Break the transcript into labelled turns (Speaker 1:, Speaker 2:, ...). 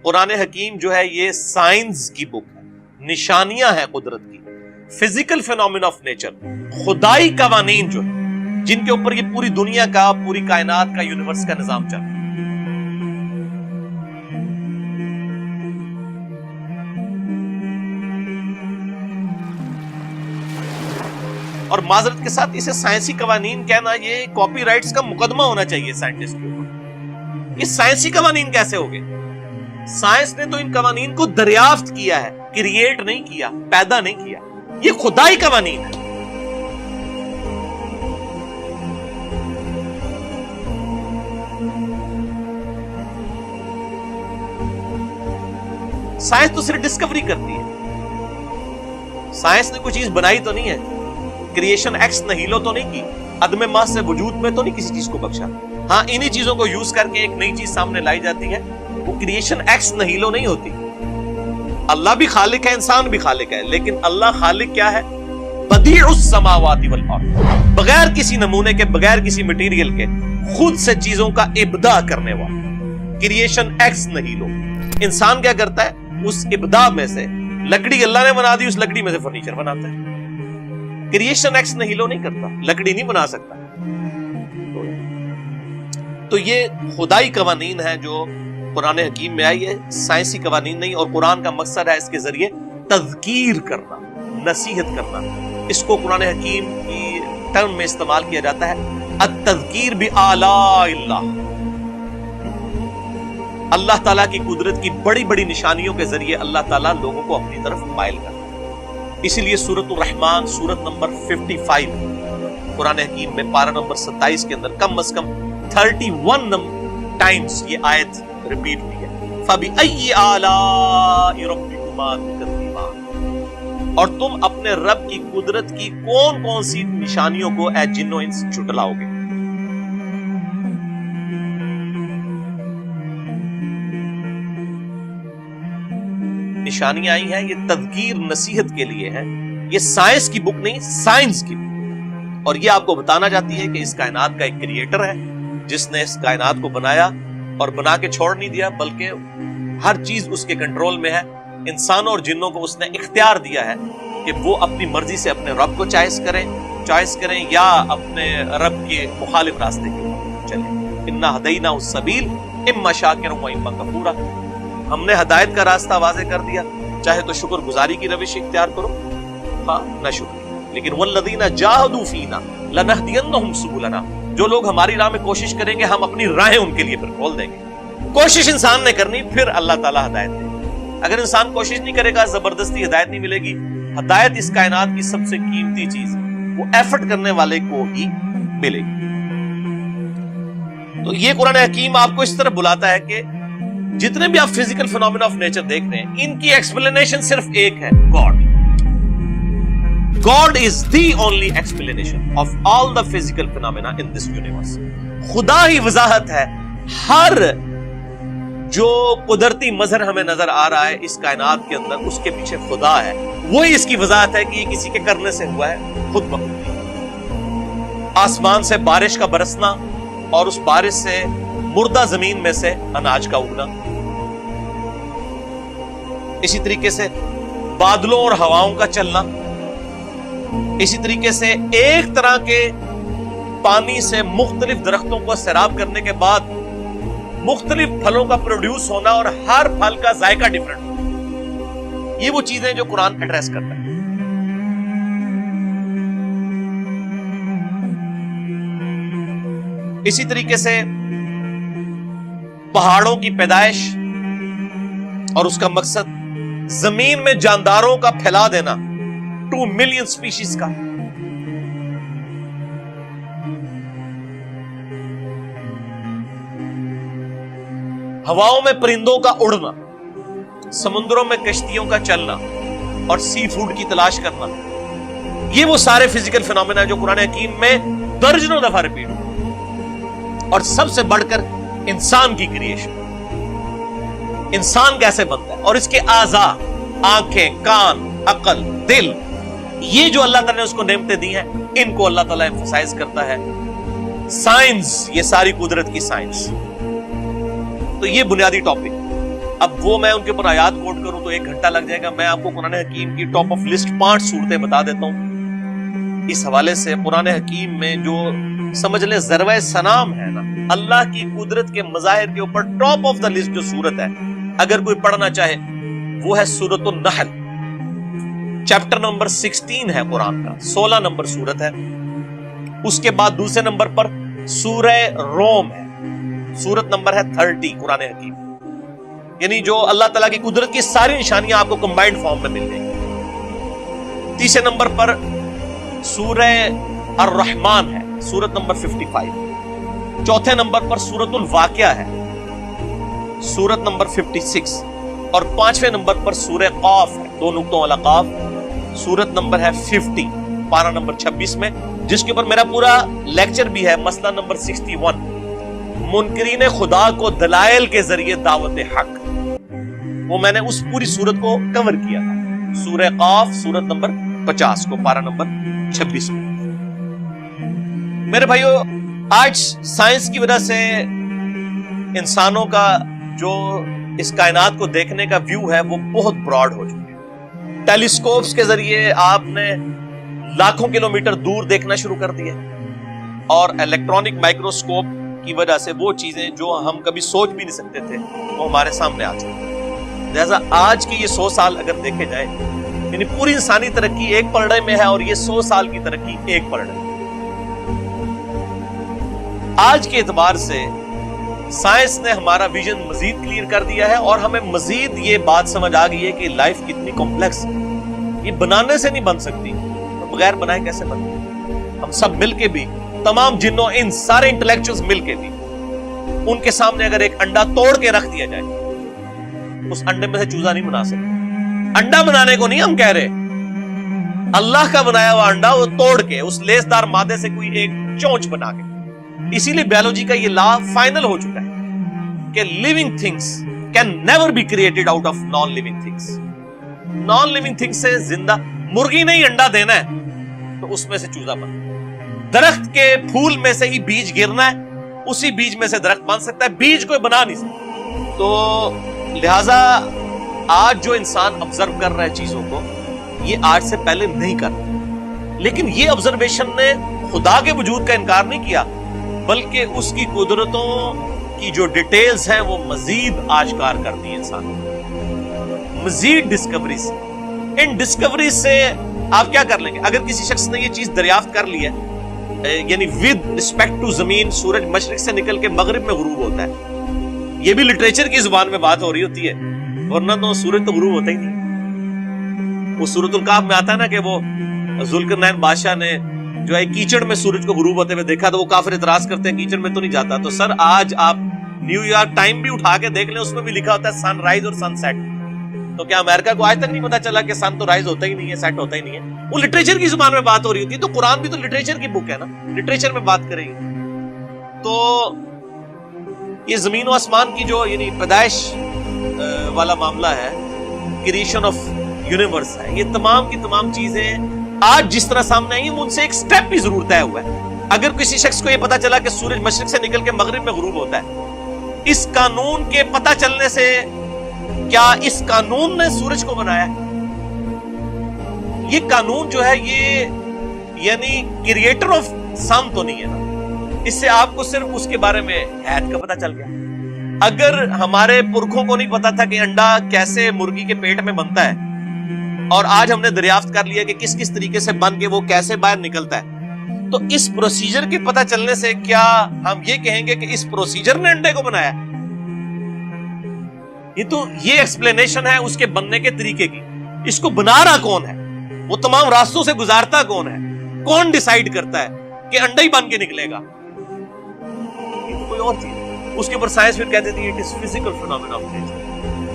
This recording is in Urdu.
Speaker 1: قرآن حکیم جو ہے یہ سائنس کی بک ہے، نشانیاں ہیں قدرت کی، فزیکل فینومینا آف نیچر، خدائی قوانین جو ہے جن کے اوپر یہ پوری دنیا کا، پوری کائنات کا، یونیورس کا نظام چل رہا ہے۔ اور معذرت کے ساتھ اسے سائنسی قوانین کہنا، یہ کاپی رائٹس کا مقدمہ ہونا چاہیے سائنٹسٹ کے اوپر۔ یہ سائنسی قوانین کیسے ہو گئے؟ سائنس نے تو ان قوانین کو دریافت کیا ہے، کریٹ نہیں کیا، پیدا نہیں کیا، یہ خدائی قوانین ہے۔ سائنس تو صرف ڈسکوری کرتی ہے، سائنس نے کوئی چیز بنائی تو نہیں ہے، کریشن ایکس نہیلو تو نہیں کی، عدم محض سے وجود میں تو نہیں کسی چیز کو بخشا۔ ہاں انہی چیزوں کو یوز کر کے ایک نئی چیز سامنے لائی جاتی ہے، وہ کریشن ایکس نہیلو نہیں ہوتی۔ اللہ بھی خالق ہے، انسان بھی خالق ہے، لیکن اللہ خالق کیا ہے؟ بدیع السماوات والارض، بغیر کسی نمونے کے، بغیر کسی مٹیریل کے خود سے چیزوں کا ابداع کرنے والا، کریشن ایکس نہیلو۔ انسان کیا کرتا ہے؟ اس ابداع میں سے لکڑی اللہ نے بنا دی، اس لکڑی میں سے فرنیچر بناتا ہے۔ کریشن ایکس نہیلو نہیں کرتا، لکڑی نہیں بنا سکتا۔ تو یہ خدائی قوانین ہیں جو قرآن حکیم میں آئی ہے، سائنسی قوانین نہیں۔ اور قرآن کا مقصد ہے اس کے ذریعے تذکیر کرنا، نصیحت کرنا۔ اس کو قرآن حکیم کی ٹرم میں استعمال کیا جاتا ہے التذکیر بآلاء اللہ، اللہ تعالیٰ کی قدرت کی بڑی بڑی نشانیوں کے ذریعے اللہ تعالیٰ لوگوں کو اپنی طرف مائل کرتا ہے۔ اسی لیے سورۃ الرحمن، سورت نمبر 55 قرآن حکیم میں پارہ نمبر 27 کے اندر کم از کم 31 ٹائمز یہ آیت ریپیٹ ہوئی ہے، فَبِأَيِّ آلَاءِ رَبِّكُمَا تُكَذِّبَانِ، اور تم اپنے رب کی قدرت کی کون کون سی نشانیوں کو اے جن و انس جھٹلاؤ گے۔ نشانیاں آئی ہیں، یہ تذکیر نصیحت کے لیے ہے، یہ سائنس کی بک نہیں، سائنس کی بک۔ اور یہ آپ کو بتانا چاہتی ہے کہ اس کائنات کا ایک کریٹر ہے جس نے اس کائنات کو بنایا اور بنا کے چھوڑ نہیں دیا، بلکہ ہر چیز اس کے کنٹرول میں ہے۔ انسانوں اور جنوں کو اس نے اختیار دیا ہے کہ وہ اپنی مرضی سے اپنے رب کو چوائس کریں یا اپنے رب کے مخالف راستے کی چلیں۔ انا ہدیناہ السبیل اما شاکرا و اما کفورا، ہم نے ہدایت کا راستہ واضح کر دیا، چاہے تو شکر گزاری کی روش اختیار کرو، ہاں نہ شکر، لیکن والذین جاہدوا فینا لنہدینہم سبلنا، جو لوگ ہماری راہ میں کوشش کریں گے ہم اپنی راہیں ان کے لیے پھر کھول دیں گے۔ کوشش انسان نے کرنی، پھر اللہ تعالیٰ ہدایت دے گا۔ اگر انسان کوشش نہیں کرے گا، زبردستی ہدایت نہیں ملے گی۔ ہدایت اس کائنات کی سب سے قیمتی چیز ہے، وہ ایفرٹ کرنے والے کو ہی ملے گی۔ تو یہ قرآن حکیم آپ کو اس طرح بلاتا ہے کہ جتنے بھی آپ فزیکل فینومینا آف نیچر دیکھ رہے ہیں، ان کی ایکسپلینیشن صرف ایک ہے، God. God is the only explanation of all the physical phenomena in this universe۔ خدا ہی وضاحت ہے، ہر جو قدرتی مظہر ہمیں نظر آ رہا ہے اس کائنات کے اندر، اس کے پیچھے خدا ہے، وہی اس کی وضاحت ہے کہ یہ کسی کے کرنے سے ہوا ہے، خود بخود۔ آسمان سے بارش کا برسنا اور اس بارش سے مردہ زمین میں سے اناج کا اگنا، اسی طریقے سے بادلوں اور ہواؤں کا چلنا، اسی طریقے سے ایک طرح کے پانی سے مختلف درختوں کو سیراب کرنے کے بعد مختلف پھلوں کا پروڈیوس ہونا اور ہر پھل کا ذائقہ ڈیفرنٹ ہونا، یہ وہ چیزیں جو قرآن ایڈریس کرتا ہے۔ اسی طریقے سے پہاڑوں کی پیدائش اور اس کا مقصد زمین میں جانداروں کا پھیلا دینا، 2 ملین سپیشیز کا۔ ہواؤں میں پرندوں کا اڑنا، سمندروں میں کشتیوں کا چلنا اور سی فوڈ کی تلاش کرنا، یہ وہ سارے فزیکل فینومینا جو قرآن حکیم میں درجنوں دفعہ ریپیٹ ہوئے۔ اور سب سے بڑھ کر انسان کی کریشن، انسان کیسے بنتا ہے اور اس کے اعضاء، آنکھیں، کان، عقل، دل، یہ جو اللہ تعالیٰ نے اس کو نعمتیں دی ہیں، ان کو اللہ تعالیٰ ایمفسائز کرتا ہے۔ سائنس، یہ ساری قدرت کی سائنس۔ تو یہ بنیادی ٹاپک اب وہ میں ان کے اوپر آیات کوٹ کروں تو 1 گھنٹہ لگ جائے گا. میں آپ کو قرآن حکیم کی ٹاپ آف لسٹ 5 صورتیں بتا دیتا ہوں. اس حوالے سے قرآن حکیم میں جو سمجھ لیں ذروہ سنام ہے نا اللہ کی قدرت کے مظاہر کے اوپر ٹاپ آف دا لسٹ جو صورت ہے, اگر کوئی پڑھنا چاہے وہ ہے سورۃ النحل. چیپٹر نمبر 16 ہے قرآن کا, 16 نمبر صورت ہے. اس کے بعد دوسرے نمبر پر سورہ روم ہے, سورت نمبر ہے 30 قرآن حکیم. یعنی جو اللہ تعالیٰ کی قدرت کی ساری نشانیاں آپ کو کمبائنڈ فارم میں مل جائیں گی. تیسرے نمبر پر سورہ الرحمن ہے, سورت نمبر 55. چوتھے نمبر پر سورت الواقعہ ہے, سورت نمبر 56. اور 5ویں نمبر پر سورہ قاف ہے, 2 نقطوں والا قاف, سورت نمبر ہے 50, پارہ نمبر 26 میں, جس کے اوپر میرا پورا لیکچر بھی ہے, مسئلہ نمبر 61, منکرین خدا کو دلائل کے ذریعے دعوت حق. وہ میں نے اس پوری سورت کو کور کیا تھا, سورہ قاف سورت نمبر 50 کو, پارہ نمبر 26 میں. میرے بھائیو, آج سائنس کی وجہ سے انسانوں کا جو اس کائنات کو دیکھنے کا ویو ہے وہ بہت براڈ ہو چکا ہے. ٹیلیسکوپس کے ذریعے آپ نے لاکھوں کلومیٹر دور دیکھنا شروع کر دیا, اور الیکٹرانک مائکروسکوپ کی وجہ سے وہ چیزیں جو ہم کبھی سوچ بھی نہیں سکتے تھے وہ ہمارے سامنے آ چکی. لہذا آج کی یہ 100 سال اگر دیکھے جائے, یعنی پوری انسانی ترقی ایک پلڑے میں ہے, اور یہ 100 سال کی ترقی ایک پلڑے میں. آج کے اعتبار سے سائنس نے ہمارا ویژن مزید کلیئر کر دیا ہے, اور ہمیں مزید یہ بات سمجھ آ گئی ہے کہ لائف کتنی کمپلیکس ہے. یہ بنانے سے نہیں بن سکتی, تو بغیر بنائے کیسے بنتی؟ ہم سب مل کے بھی, تمام جنوں ان سارے انٹلیکچوئلز مل کے بھی, ان کے سامنے اگر ایک انڈا توڑ کے رکھ دیا جائے, اس انڈے میں سے چوزا نہیں بنا سکتے. انڈا بنانے کو نہیں ہم کہہ رہے, اللہ کا بنایا ہوا انڈا وہ توڑ کے اس لیسدار مادے سے کوئی ایک چونچ بنا کے. اسی لیے بیولوجی کا یہ لا فائنل ہو چکا ہے کہ living things can never be created out of non living things. Non living things سے زندہ مرغی نے ہی انڈا دینا ہے تو اس میں سے چوزا بننا. درخت کے پھول میں سے ہی بیج گرنا ہے, اسی بیج میں سے درخت بن سکتا ہے, بیج کوئی بنا نہیں سکتا. تو لہذا آج جو انسان آبزرو کر رہا ہے چیزوں کو, یہ آج سے پہلے نہیں کر رہا. لیکن یہ آبزرویشن نے خدا کے وجود کا انکار نہیں کیا, بلکہ اس کی قدرتوں کی جو ڈیٹیلز ہیں وہ مزید آشکار کر دی انسان, مزید ڈسکوریز. ان ڈسکوریز سے آپ کیا کر لیں گے؟ اگر کسی شخص نے یہ چیز دریافت کر لی ہے, یعنی ود رسپیکٹ ٹو زمین سورج مشرق سے نکل کے مغرب میں غروب ہوتا ہے, یہ بھی لٹریچر کی زبان میں بات ہو رہی ہوتی ہے, ورنہ تو سورج تو غروب ہوتا ہی نہیں. وہ سورۃ الکہف میں آتا ہے نا کہ وہ ذوالقرنین بادشاہ نے جو ہے کیچڑ میں سورج کو غروب ہوتے ہوئے دیکھا, تو وہ کافر اعتراض کرتے ہیں کیچڑ میں تو نہیں جاتا. تو سر آج آپ نیو یارک ٹائم بھی اٹھا کے دیکھ لیں, اس میں بھی لکھا ہوتا ہے سن رائز اور سن سیٹ. تو کیا امریکہ کو آج تک نہیں پتا چلا کہ سن تو رائز ہوتا ہی نہیں ہے, سیٹ ہوتا ہی نہیں ہے؟ وہ لٹریچر کی زبان میں بات ہو رہی ہوتی ہے. تو قرآن بھی تو لٹریچر کی بک ہے نا, لٹریچر میں بات کرے گی. تو یہ زمین و آسمان کی جو یعنی پیدائش والا معاملہ ہے, کریشن آف یونیورس ہے, یہ تمام کی تمام چیزیں آج جس طرح سامنے آئی ہیں ان سے ایک سٹیپ بھی ضرور طے ہوا ہے. اگر کسی شخص کو یہ پتا چلا کہ سورج مشرق سے نکل کے مغرب میں غروب ہوتا ہے, اس قانون کے پتا چلنے سے کیا اس قانون نے سورج کو بنایا؟ یہ قانون جو ہے یہ یعنی کریٹر آف سم تو نہیں ہے نا, اس سے آپ کو صرف اس کے بارے میں حیات کا پتا چل گیا. اگر ہمارے پرکھوں کو نہیں پتا تھا کہ انڈا کیسے مرغی کے پیٹ میں بنتا ہے, اور آج ہم نے دریافت کر لیا کہ کس کس طریقے سے بن کے وہ کیسے باہر نکلتا ہے, تو اس پروسیجر کے پتہ چلنے سے کیا ہم یہ کہیں گے کہ اس پروسیجر نے انڈے کو بنایا؟ یہ تو یہ ایکسپلینیشن ہے اس کے بننے کے طریقے کی. اس کو بنا رہا کون ہے, وہ تمام راستوں سے گزارتا کون ہے, کون ڈیسائیڈ کرتا ہے کہ انڈا ہی بن کے نکلے گا؟ یہ تو کوئی اور چیز. اس کے اوپر سائنس پھر کہتے تھے it is physical phenomena of nature.